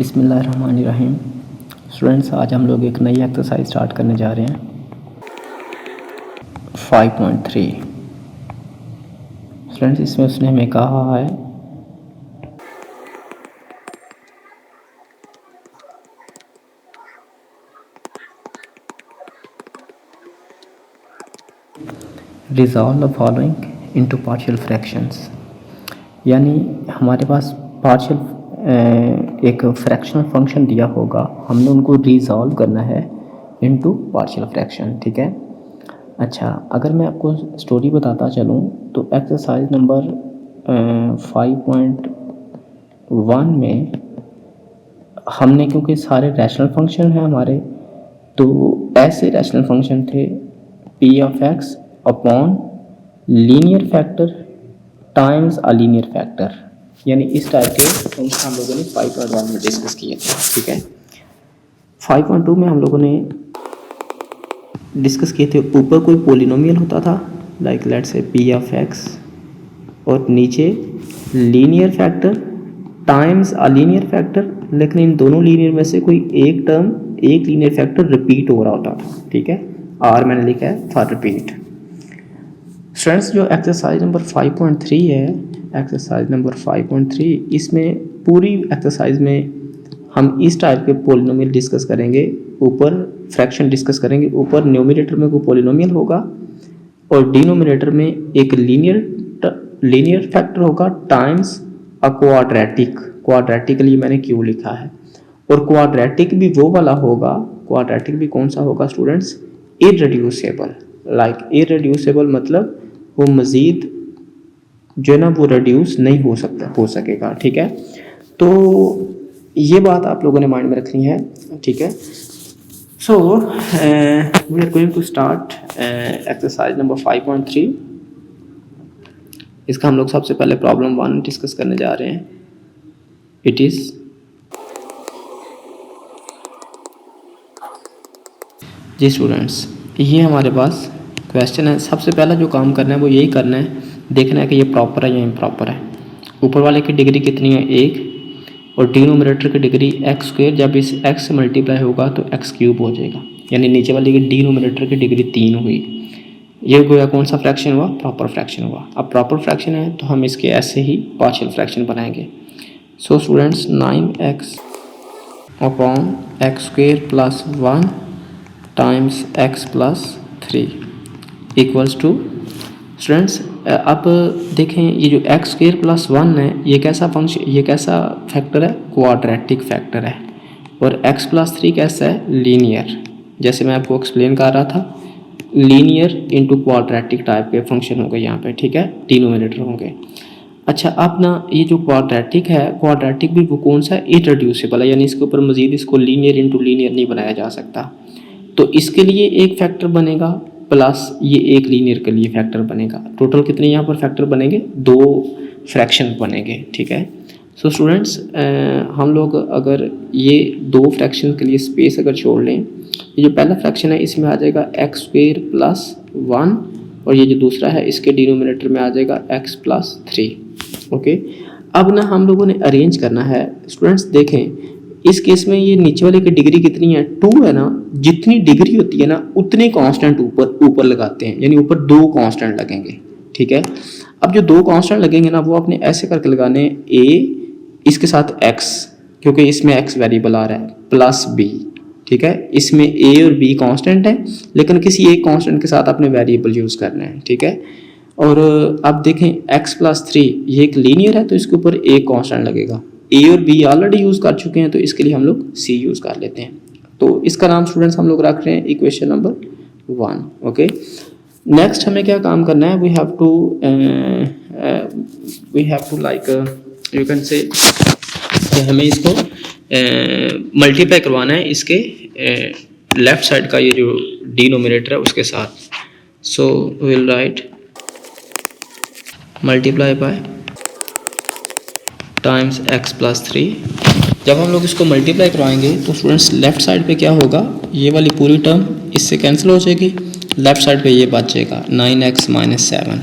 बिस्मिल्लाहिर्रहमानिर्रहीम। स्टूडेंट्स, आज हम लोग एक नई एक्सरसाइज स्टार्ट करने जा रहे हैं 5.3। स्टूडेंट्स, इसमें उसने हमें कहा है resolve the following into partial fractions. यानी हमारे पास पार्शियल एक फ्रैक्शनल फंक्शन दिया होगा, हमने उनको रिजॉल्व करना है इनटू पार्शियल फ्रैक्शन। ठीक है। अच्छा, अगर मैं आपको स्टोरी बताता चलूँ तो एक्सरसाइज नंबर 5.1 में हमने, क्योंकि सारे रैशनल फंक्शन हैं हमारे, तो ऐसे रैशनल फंक्शन थे P of x upon linear factor times a linear factor. यानी इस टाइप के फंक्शन हम लोगों ने 5.1 में डिस्कस किए थे। ठीक है। 5.2 में हम लोगों ने डिस्कस किए थे, ऊपर कोई पोलिनोमियल होता था like let's say P of x, और नीचे linear factor times a linear factor, लेकिन इन दोनों लीनियर में से कोई एक टर्म, एक लीनियर फैक्टर रिपीट हो रहा होता था। ठीक है। आर मैंने लिखा है फॉर रिपीट। स्टूडेंट्स, जो एक्सरसाइज नंबर 5.3 है, एक्सरसाइज नंबर 5.3, इसमें पूरी एक्सरसाइज में हम इस टाइप के पोलिनोमियल डिस्कस करेंगे। ऊपर फ्रैक्शन डिस्कस करेंगे, ऊपर न्यूमरेटर में कोई पोलिनोमियल होगा और डिनोमिनेटर में एक लीनियर फैक्टर होगा टाइम्स अ क्वाड्रेटिक। क्वाड्रेटिक के लिए मैंने क्यों लिखा है, और क्वाड्रेटिक भी वो वाला होगा, क्वाड्रेटिक भी कौन सा होगा स्टूडेंट्स, इररेड्यूसेबल। लाइक इररेड्यूसेबल मतलब वो मज़ीद जो है ना वो रिड्यूस नहीं हो सकेगा। ठीक है। तो ये बात आप लोगों ने माइंड में रखनी है। ठीक है। So we are going to start exercise number 5.3। इसका हम लोग सबसे पहले प्रॉब्लम 1 डिस्कस करने जा रहे हैं। इट इज़ जी स्टूडेंट्स, ये हमारे पास क्वेश्चन है। सबसे पहला जो काम करना है वो यही करना है, देखना है कि ये प्रॉपर है या इम्प्रॉपर है। ऊपर वाले की डिग्री कितनी है, 1, और डिनोमिनेटर की डिग्री एक्स स्क्वायर, जब इस एक्स से मल्टीप्लाई होगा तो एक्स क्यूब हो जाएगा। यानी नीचे वाले की डिनोमिनेटर की डिग्री 3 हुई। ये गोया कौन सा फ्रैक्शन हुआ, प्रॉपर फ्रैक्शन हुआ। अब प्रॉपर फ्रैक्शन है तो हम इसके ऐसे ही पार्शियल फ्रैक्शन बनाएंगे। So students, 9x upon x square plus 1 times x plus 3 equals to, students अब देखें ये जो एक्स स्क्वायर प्लस 1 है, ये कैसा फंक्शन, ये कैसा फैक्टर है, क्वाड्रेटिक फैक्टर है। और एक्स प्लस 3 कैसा है, लीनियर। जैसे मैं आपको एक्सप्लेन कर रहा था, लीनियर इंटू क्वाड्रेटिक टाइप के फंक्शन होंगे यहाँ पे। ठीक है। डिनोमिनेटर होंगे। अच्छा, अब ना ये जो क्वाड्रेटिक है, क्वाड्रेटिक भी वो कौन सा है, इररेड्यूसेबल है। यानी इसके ऊपर मजीद इसको लीनियर इंटू लीनियर नहीं बनाया जा सकता। तो इसके लिए एक फैक्टर बनेगा प्लस ये एक लीनियर के लिए फैक्टर बनेगा। टोटल कितने यहाँ पर फैक्टर बनेंगे, 2 फ्रैक्शन बनेंगे। ठीक है। सो स्टूडेंट्स, हम लोग अगर ये 2 फ्रैक्शन के लिए स्पेस अगर छोड़ लें, ये जो पहला फ्रैक्शन है इसमें आ जाएगा एक्स स्क्वायर प्लस 1, और ये जो दूसरा है इसके डिनोमिनेटर में आ जाएगा एक्स प्लस 3। ओके। अब ना हम लोगों ने अरेंज करना है। स्टूडेंट्स देखें, इस केस में ये नीचे वाले की डिग्री कितनी है, 2 है ना। जितनी डिग्री होती है ना उतने कांस्टेंट ऊपर लगाते हैं, यानी ऊपर 2 कांस्टेंट लगेंगे। ठीक है। अब जो 2 कांस्टेंट लगेंगे ना वो आपने ऐसे करके लगाने, a इसके साथ x, क्योंकि इसमें x वेरिएबल आ रहा है, प्लस b। ठीक है। इसमें a और b कांस्टेंट है, लेकिन किसी एक कांस्टेंट के साथ आपने वेरिएबल यूज़ करना है। ठीक है। और अब देखें x प्लस 3 ये एक लीनियर है, तो इसके ऊपर एक कांस्टेंट लगेगा। ए और बी ऑलरेडी यूज़ कर चुके हैं, तो इसके लिए हम लोग सी यूज़ कर लेते हैं। तो इसका नाम स्टूडेंट्स हम लोग रख रहे हैं इक्वेशन नंबर 1। ओके। नेक्स्ट हमें क्या काम करना है, we have to like you can say, हमें इसको मल्टीप्लाई करवाना है इसके लेफ्ट साइड का ये जो डिनोमिनेटर है उसके साथ। So will write multiply by times x plus 3। जब हम लोग इसको मल्टीप्लाई करवाएंगे तो स्टूडेंट्स लेफ्ट साइड पे क्या होगा, ये वाली पूरी टर्म इससे कैंसिल हो जाएगी, लेफ्ट साइड पे ये बचेगा 9x minus 7।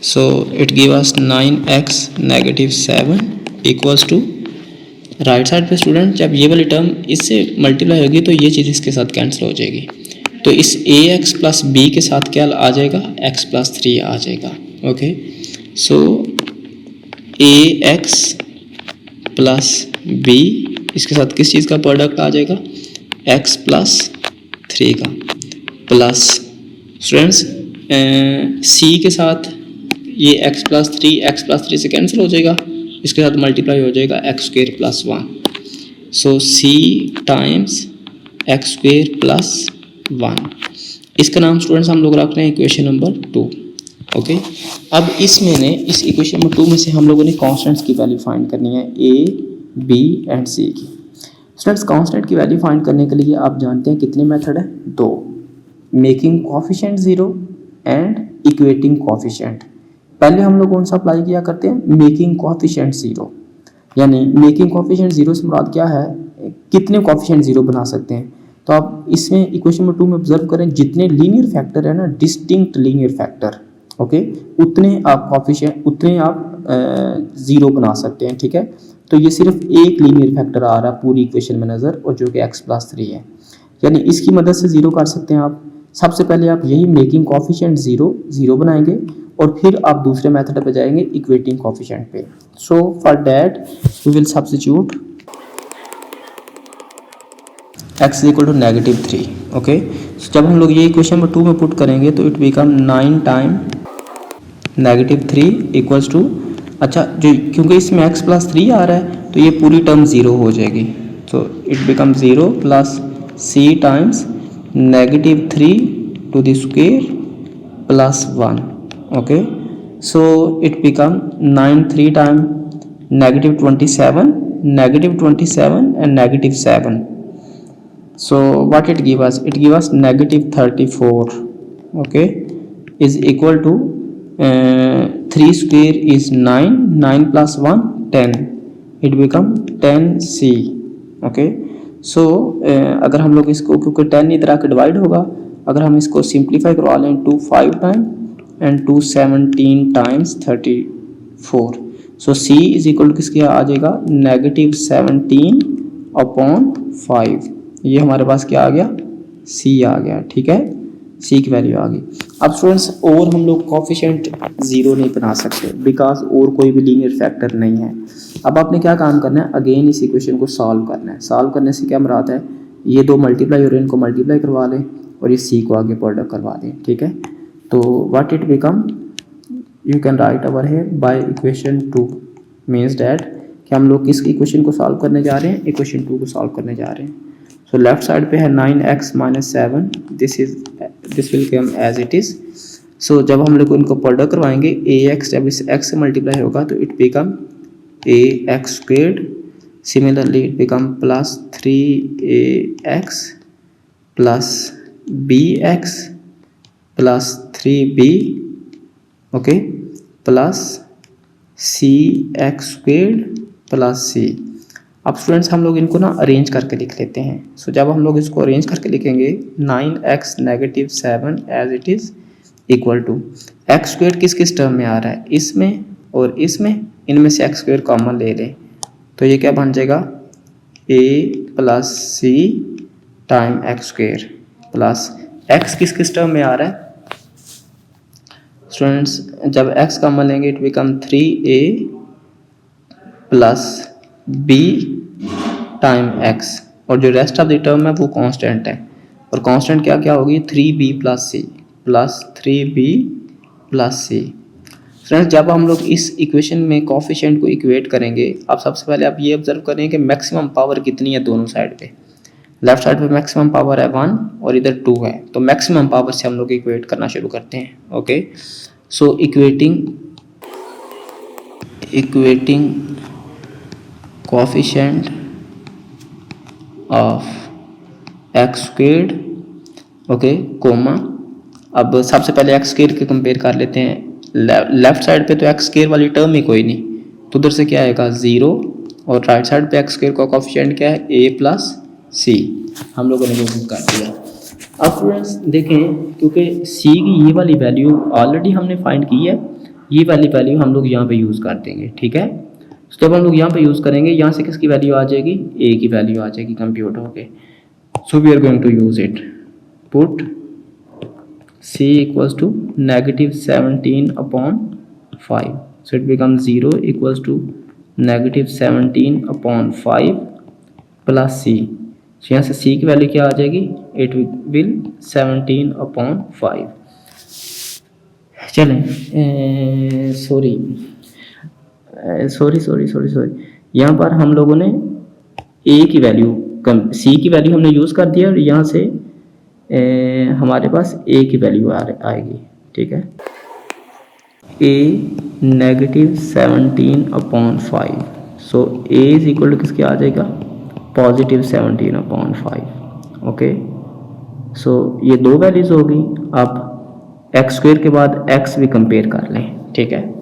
So it give us 9x negative 7 equals to right side पे स्टूडेंट जब ये वाली टर्म इससे मल्टीप्लाई होगी तो ये चीज़ इसके साथ कैंसिल हो जाएगी, तो इस ए एक्स प्लस बी के साथ क्या आ जाएगा, एक्स प्लस 3 आ जाएगा। ओके, सो ए एक्स प्लस बी इसके साथ किस चीज़ का प्रोडक्ट आ जाएगा, एक्स प्लस 3 का, प्लस स्टूडेंट्स सी के साथ ये एक्स प्लस थ्री से कैंसिल हो जाएगा, इसके साथ मल्टीप्लाई हो जाएगा एक्स स्क्वेयर प्लस 1, सो सी टाइम्स एक्स स्क्वेयर प्लस 1। इसका नाम स्टूडेंट्स हम लोग रख रहे हैं इक्वेशन नंबर 2। ओके, अब इसमें ने इस इक्वेशन नंबर 2 में से हम लोगों ने कॉन्स्टेंट्स की वैल्यू फाइंड करनी है, ए बी एंड सी की। स्टूडेंट्स कांस्टेंट की वैल्यू फाइंड करने के लिए आप जानते हैं कितने मेथड है, 2, making coefficient 0 and equating coefficient. पहले हम लोग कौन सा अप्लाई किया करते हैं, मेकिंग कोएफिशिएंट 0, यानी मेकिंग कोएफिशिएंट 0 से मुराद क्या है, कितने कोएफिशिएंट 0 बना सकते हैं। तो आप इसमें इक्वेशन नंबर 2 में ऑब्जर्व करें, जितने लीनियर फैक्टर है ना, डिस्टिंक्ट लीनियर फैक्टर, ओके, उतने आप कोएफिशिएंट उतने आप 0 बना सकते हैं। ठीक है, तो ये सिर्फ एक लीनियर फैक्टर आ रहा है पूरी इक्वेशन में नज़र, और जो कि x प्लस 3 है, यानी इसकी मदद से 0 कर सकते हैं आप। सबसे पहले आप यही मेकिंग कोएफिशिएंट 0 बनाएंगे और फिर आप दूसरे मेथड पे जाएंगे इक्वेटिंग कोएफिशिएंट पे। So for that we will substitute x equal to -3। Okay, जब हम लोग ये इक्वेशन नंबर 2 में पुट करेंगे तो it become 9 time -3 equals to, अच्छा जो क्योंकि इसमें x प्लस 3 आ रहा है तो ये पूरी टर्म 0 हो जाएगी, तो it become 0 plus c times -3 to the square plus 1। Okay, so it become 9 3 time -27 and -7, so what it give us, it give us -34, okay, is equal to 3 square is 9 plus 1 10, it become 10c। Okay, सो अगर हम लोग इसको, क्योंकि 10 इधर आकर divide होगा, अगर हम इसको सिंप्लीफाई करवा लें 2 5 time and 2 17 times 34, so c is equal to किसके आ जाएगा, -17/5। ये हमारे पास क्या आ गया, c आ गया। ठीक है, c की वैल्यू आ गई। अब स्टूडेंट्स और हम लोग कोएफिशिएंट 0 नहीं बना सकते बिकॉज और कोई भी लीनियर फैक्टर नहीं है। अब आपने क्या काम करना है, अगेन इस इक्वेशन को सॉल्व करना है। सॉल्व करने से क्या मुराद है, ये 2 मल्टीप्लाई और इनको मल्टीप्लाई करवा लें और ये c को आगे प्रोडक्ट करवा दें। ठीक है, तो what it become, you can write over here by equation 2 means that कि हम लोग किस इक्वेशन को सॉल्व करने जा रहे हैं, इक्वेशन 2 को सॉल्व करने जा रहे हैं। सो लेफ्ट साइड पे है 9x - 7, this will come as it is. So जब हम लोग इनको प्रोडक्ट करवाएंगे, ax जब इस x से मल्टीप्लाई होगा तो it become ax², similarly it become plus 3ax plus bx plus 3b, okay, plus cx² plus c। अब स्टूडेंट्स हम लोग इनको ना अरेंज करके लिख लेते हैं। सो जब हम लोग इसको अरेंज करके लिखेंगे 9x - 7 as it is equal to x² किस किस टर्म में आ रहा है, इसमें और इसमें, इनमें से x² कॉमन ले लें तो ये क्या बन जाएगा, a plus c time x² plus x किस किस टर्म में आ रहा है स्टूडेंट्स, जब x कॉमन लेंगे it become 3a plus b time x, और जो रेस्ट ऑफ द टर्म है वो कांस्टेंट है, और कांस्टेंट क्या क्या होगी, 3b plus c plus 3b plus c। Friends जब हम लोग इस इक्वेशन में कोएफिशिएंट को इक्वेट करेंगे, आप सबसे पहले आप ये ऑब्जर्व करें कि मैक्सिमम पावर कितनी है दोनों साइड पे। लेफ्ट साइड पे मैक्सिमम पावर है 1 और इधर 2 है, तो मैक्सिमम पावर से हम लोग इक्वेट करना शुरू करते हैं। Okay, so equating coefficient of x², okay, comma, अब सबसे पहले x² के कंपेयर कर लेते हैं। लेफ्ट साइड पे तो x² वाली टर्म ही कोई नहीं, तो उधर से क्या आएगा 0, और राइट साइड पे x² का कोएफिशिएंट क्या है, a प्लस c, हम लोगों ने वो कर दिया। अब स्टूडेंट्स देखें, क्योंकि c की ये वाली वैल्यू ऑलरेडी हमने फाइंड की है, ये वाली वैल्यू हम लोग यहाँ पे यूज़ कर देंगे। ठीक है, जब हम लोग यहाँ पे यूज़ करेंगे, यहाँ से किसकी वैल्यू आ जाएगी, ए की वैल्यू आ जाएगी कंप्यूट होके। So we are going to use it. Put c equals to -17/5, so it becomes 0 equals to -17/5 plus c। so यहाँ से c की वैल्यू क्या आ जाएगी, इट विल 17/5। चलें, सॉरी, यहाँ पर हम लोगों ने a की वैल्यू c की वैल्यू हमने यूज़ कर दिया और यहाँ से हमारे पास a की वैल्यू आएगी, ठीक है। a -17/5, so a is equal to किसके आ जाएगा, +17/5। ओके, सो ये दो वैल्यूज होगी। अब x² के बाद x भी कंपेयर कर लें, ठीक है।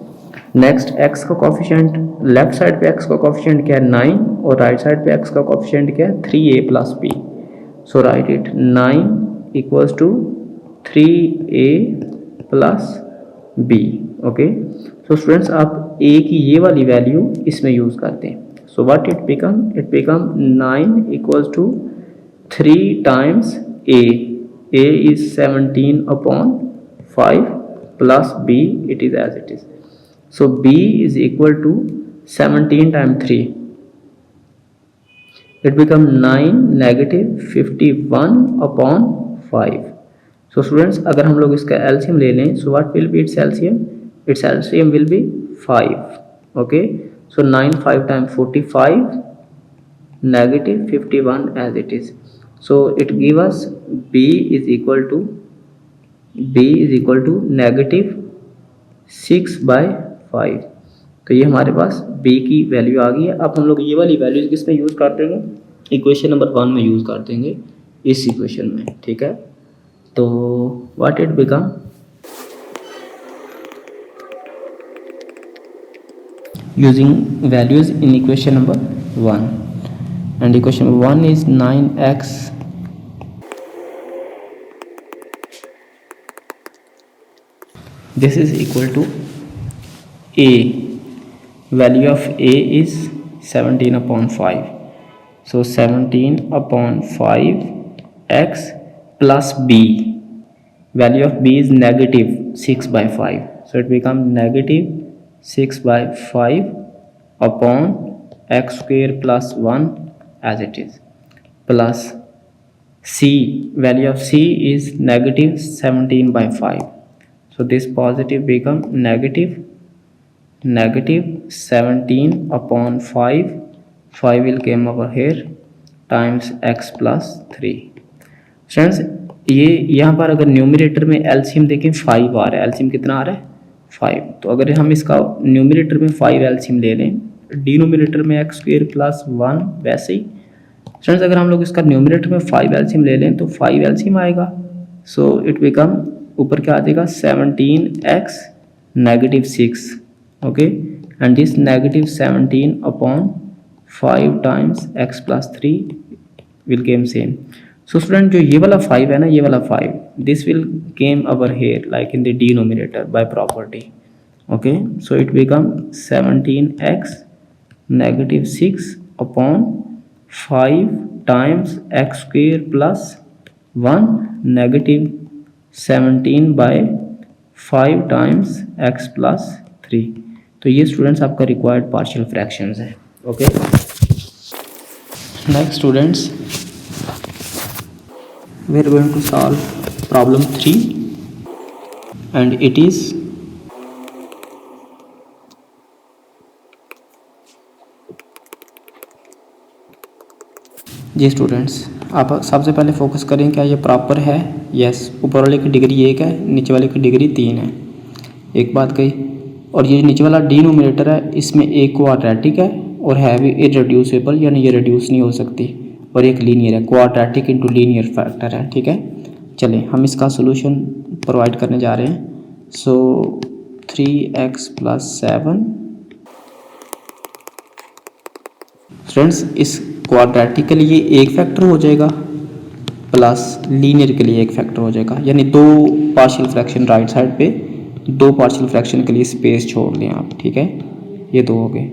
नेक्स्ट x का कोफिशिएंट, लेफ्ट साइड पे x का कोफिशिएंट क्या है 9 और राइट साइड पे x का कोफिशिएंट क्या है 3a + b। So right it 9 equals to 3a + b। Okay, so students आप a की ये वाली वैल्यू इसमें यूज़ करते हैं। सो what it become 9 equals to 3 times a is 17/5 plus b it is as it is। so b is equal to 17 times 3, it become 9 -51/5। So students अगर हम लोग इसका एलसीएम ले लें, so what will be its LCM will be 5। Okay, so 9 5 time 45 -51 as it is. So it give us b is equal to -6/5। तो ये हमारे पास b की वैल्यू आ गई है। अब हम लोग ये वाली वैल्यूज किस में यूज़ कर देंगे, इक्वेशन नंबर 1 में यूज़ कर देंगे, इस इक्वेशन में, ठीक है। तो what it become, using values in equation number 1 and equation number 1 is 9x this is equal to a, value of a is 17/5, so 17/5 x plus b, value of b is -6/5, so it becomes -6/5 upon x² + 1 as it is, plus c, value of c is -17/5, so this positive become -17/5, 5 will come over here times x plus 3। Friends ये यहाँ पर अगर numerator में LCM देखें 5 आ रहा है, LCM कितना आ रहा है 5। तो अगर हम इसका न्यूमरेटर में 5 एलसीएम ले लें, डिनोमिनेटर में x² + 1 वैसे ही। फ्रेंड्स अगर हम लोग इसका न्यूमरेटर में 5 एलसीएम ले लें तो 5 एलसीएम आएगा। सो इट बिकम, ऊपर क्या आ जाएगा 17x -6, okay, and this -17/5 times x plus 3 will came same. So student जो ये वाला 5 है ना, ये वाला 5, this will came our here like in the denominator by property. Okay, so it become 17x -6/5 times x² + 1 -17/5 times x plus 3। तो ये students आपका रिक्वायर्ड पार्शियल फ्रैक्शंस है। Okay, next students we are going to solve problem 3 and it is जी students, आप सबसे पहले focus करें क्या ये प्रॉपर है। यस, ऊपर वाले की डिग्री 1 है, नीचे वाले की डिग्री 3 है, एक बात कही। और ये नीचे वाला डिनोमिनेटर है, इसमें एक क्वाड्रेटिक है और है भी इररेड्यूसिबल, यानी ये रिड्यूस नहीं हो सकती, और एक लीनियर है, क्वाड्रेटिक इंटू लीनियर फैक्टर है, ठीक है। चलें हम इसका सोल्यूशन प्रोवाइड करने जा रहे हैं। सो 3x + 7, फ्रेंड्स इस क्वाड्रेटिक के लिए एक फैक्टर हो जाएगा प्लस लीनियर के लिए एक फैक्टर हो जाएगा, यानी दो पार्शियल फ्रैक्शन राइट साइड पे, दो पार्शियल फ्रैक्शन के लिए स्पेस छोड़ लें आप, ठीक है। ये दो हो गए।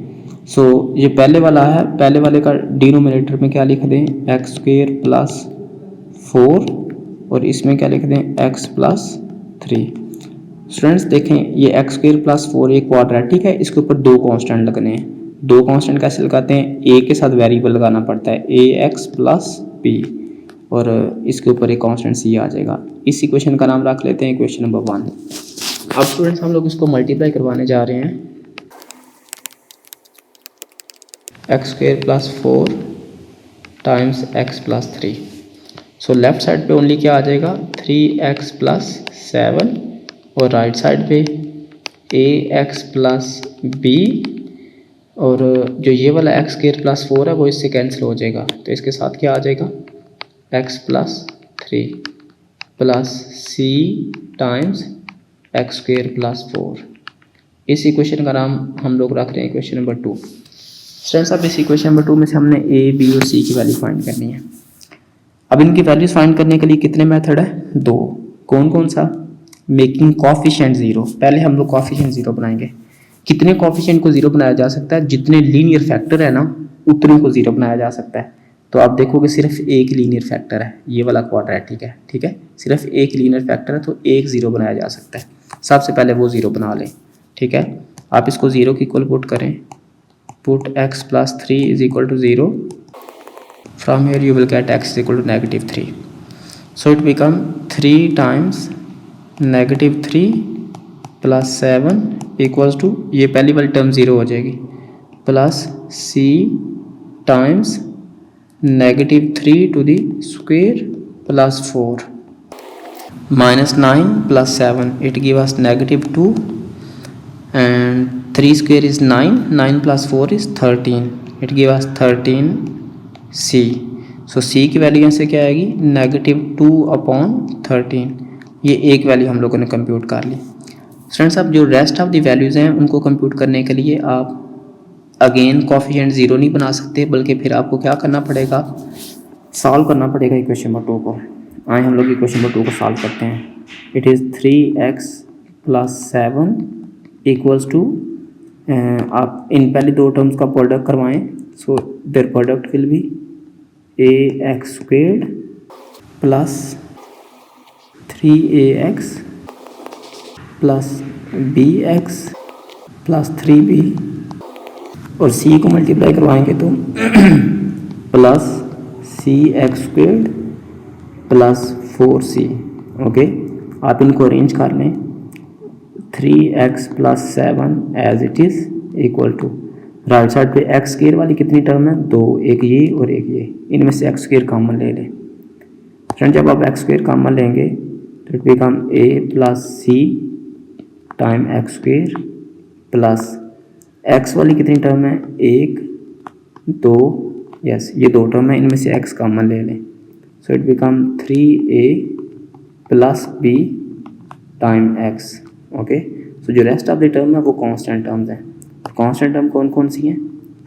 सो ये पहले वाला है, पहले वाले का डिनोमिनेटर में क्या लिख दें, एक्स स्क्वेयर प्लस 4 और इसमें क्या लिख दें, एक्स प्लस 3। स्टूडेंट्स देखें ये एक्स स्क्वेयर प्लस 4 एक क्वाड्रेटिक है, इसके ऊपर दो कांस्टेंट लगने हैं। दो कांस्टेंट कैसे लगाते हैं, ए के साथ वेरिएबल लगाना पड़ता है, ए एक्स प्लस बी, और इसके ऊपर एक कांस्टेंट सी आ जाएगा। इस इक्वेशन का नाम रख लेते हैं इक्वेशन नंबर 1। अब स्टूडेंट्स हम लोग इसको मल्टीप्लाई करवाने जा रहे हैं, x square plus 4 times x plus 3। So left side पे ओनली क्या आ जाएगा, 3x प्लस 7 और राइट साइड पे ax प्लस b, और जो ये वाला एक्स स्क्वेयर प्लस 4 है वो इससे कैंसिल हो जाएगा, तो इसके साथ क्या आ जाएगा, एक्स प्लस 3 प्लस सी टाइम्स एक्स स्क्वेयर प्लस 4। इस इक्वेशन का नाम हम लोग रख रहे हैं इक्वेशन नंबर 2। स्टूडेंट्स अब इस इक्वेशन नंबर 2 में से हमने ए बी और सी की वैल्यू फाइंड करनी है। अब इनकी वैल्यूज फाइंड करने के लिए कितने मेथड है, दो। कौन कौन सा, मेकिंग कॉफिशिएंट जीरो, पहले हम लोग कॉफिशिएंट जीरो बनाएंगे। कितने कॉफिशिएंट को जीरो बनाया जा सकता है, जितने लीनियर फैक्टर है ना उतने को जीरो बनाया जा सकता है। तो आप देखोगे सिर्फ एक लीनियर फैक्टर है, ये वाला क्वाड्रेटिक है, ठीक है, सिर्फ एक लीनियर फैक्टर है तो एक जीरो बनाया जा सकता है। सबसे पहले वो जीरो बना लें, ठीक है। आप इसको जीरो की इक्वल पुट करें, put x plus 3 is equal to 0, from here you will get x is equal to -3। So it become 3 times -3 plus 7 equals to, ये पहली वाली टर्म ज़ीरो हो जाएगी, plus c times -3 to the square plus 4 -9 plus 7, it give us -2 and 3 square is 9, 9 plus 4 is 13, it give us 13c। so c की value यहाँ से क्या आएगी, -2/13। ये एक वैल्यू हम लोगों ने कंप्यूट कर ली। स्टूडेंट्स अब जो रेस्ट ऑफ द वैल्यूज़ हैं उनको कंप्यूट करने के लिए आप अगेन कॉफिशिएंट ज़ीरो नहीं बना सकते, बल्कि फिर आपको क्या करना पड़ेगा, सॉल्व करना पड़ेगा इक्वेशन नंबर 2 को। आए हम लोग इक्वेशन नंबर 2 को सॉल्व करते हैं। It is 3x plus 7 equals to, आप इन पहले दो टर्म्स का प्रोडक्ट करवाएं, so their product will be ax squared plus 3ax plus bx plus 3b, और c को मल्टीप्लाई करवाएंगे तो plus cx squared plus 4c। Okay, आप इनको अरेंज कर लें, 3x plus 7 as it is equal to, right side पे x square वाली कितनी टर्म है, दो, एक ये और एक ये, इनमें से एक्स स्क्वेयर कॉमन ले लें। फ्रेंड जब आप एक्स स्क्वेयर कॉमन लेंगे तो it become a plus c time x square plus x वाली कितनी टर्म है, एक, दो, यस ये दो टर्म है, इनमें से एक्स कॉमन ले लें, so it become 3a plus b time x। Okay, so जो रेस्ट ऑफ द टर्म है वो कांस्टेंट टर्म्स हैं। कांस्टेंट टर्म कौन कौन सी हैं,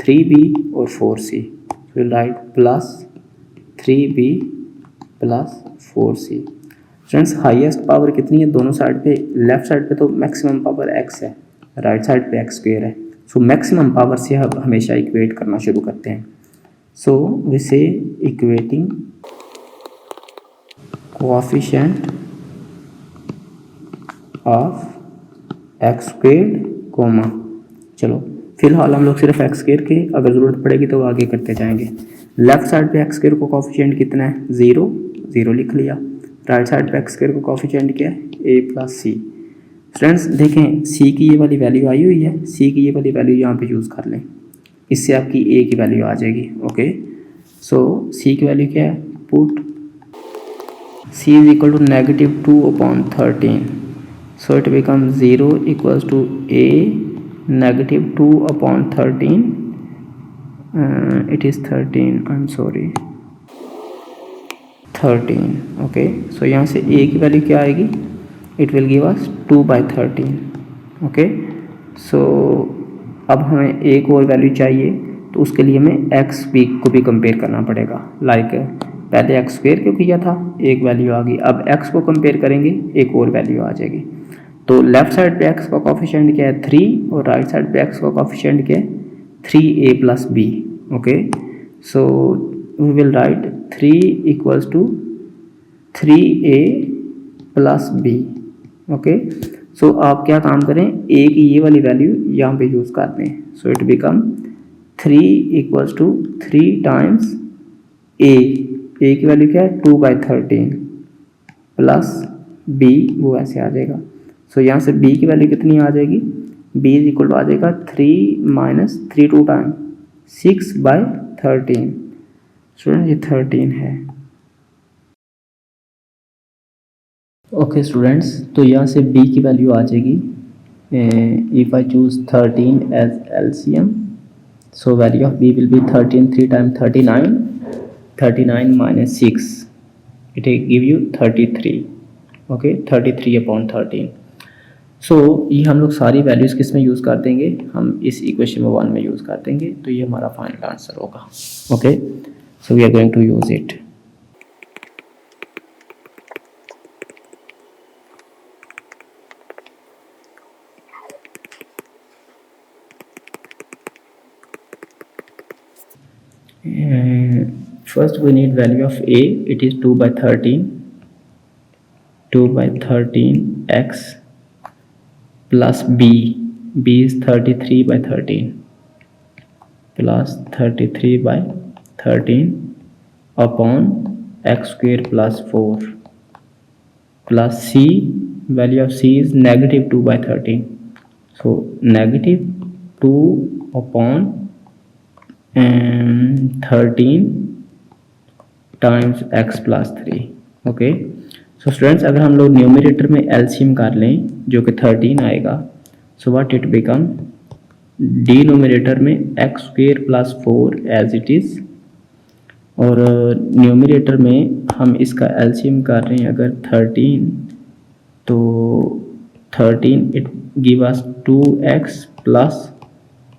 3b और 4c, so right plus 3b plus 4c। Friends highest power कितनी है दोनों साइड पे, लेफ्ट साइड पे तो मैक्सिमम पावर x है, राइट साइड पे x स्क्वेयर है, सो मैक्सिमम पावर से हम हमेशा इक्वेट करना शुरू करते हैं। So we say equating coefficient of x squared comma, चलो फिलहाल हम लोग सिर्फ एक्स स्क्वेयर के, अगर ज़रूरत पड़ेगी तो आगे करते जाएंगे। लेफ्ट साइड पे एक्स स्क्वेयर को कोएफिशिएंट कितना है, 0, 0 लिख लिया। राइट साइड पे एक्स स्क्वेयर को कोएफिशिएंट क्या है, a प्लस सी। फ्रेंड्स देखें c की ये वाली वैल्यू आई हुई है, c की ये वाली वैल्यू यहाँ पे यूज़ कर लें, इससे आपकी a की वैल्यू आ जाएगी। ओके, सो c की वैल्यू क्या है, put c is equal to -2/13, so it becomes 0 equals to a -2/13, it is 13, I'm sorry 13। Okay, सो यहाँ से a की वैल्यू क्या आएगी, it will give us 2/13। Okay, सो अब हमें एक और वैल्यू चाहिए, तो उसके लिए हमें x को भी कंपेयर करना पड़ेगा। लाइक पहले एक्स स्क्वेयर क्यों किया था, एक वैल्यू आ गई, अब x को कंपेयर करेंगे एक और वैल्यू आ जाएगी। तो लेफ्ट साइड पे x का कोएफिशिएंट क्या है, 3, और राइट साइड पे x का कोएफिशिएंट क्या है, 3a plus b. Okay, so we will write 3 equals to 3a plus b. Okay, so आप क्या काम करें, a की ये वाली वैल्यू यहाँ पे यूज़ कर दें. So it become 3 equals to 3 times a की वैल्यू क्या है 2/13 प्लस b, वो ऐसे आ जाएगा. सो यहाँ से b की वैल्यू कितनी आ जाएगी, b इज इक्वल टू आ जाएगा 3 माइनस 3 2 टाइम 6/13. स्टूडेंट ये 13 है. ओके स्टूडेंट्स, तो यहाँ से b की वैल्यू आ जाएगी, if I choose 13 as LCM, so value of b will be 13 3 time 39 minus 6, it give you 33. Okay, 33/13. So ये हम लोग सारी वैल्यूज़ किस में यूज़ कर देंगे, हम इस इक्वेशन में 1 में यूज़ कर देंगे, तो ये हमारा फाइनल आंसर होगा. Okay, so we are going to use it. First we need value of a, it is 2/13 x plus b is 33/13 plus 33/13 upon x square plus 4 plus c, value of c is negative 2/13, so negative 2 upon 13 times x plus 3. Okay, so students अगर हम लोग numerator में LCM कर लें जो कि 13 आएगा, so what it become, denominator में x square plus 4 as it is, और न्यूमरेटर में हम इसका एलसीएम कर रहे हैं अगर 13, तो 13 it give us 2x plus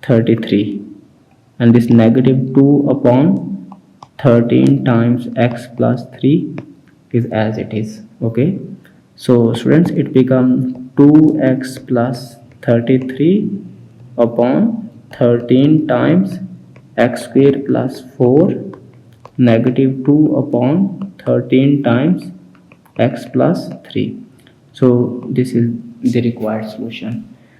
33, and this negative 2 upon 13 times x plus 3 is as it is. Okay, so students it become 2x plus 33 upon 13 times x square plus 4 negative 2 upon 13 times x plus 3. So this is the required solution.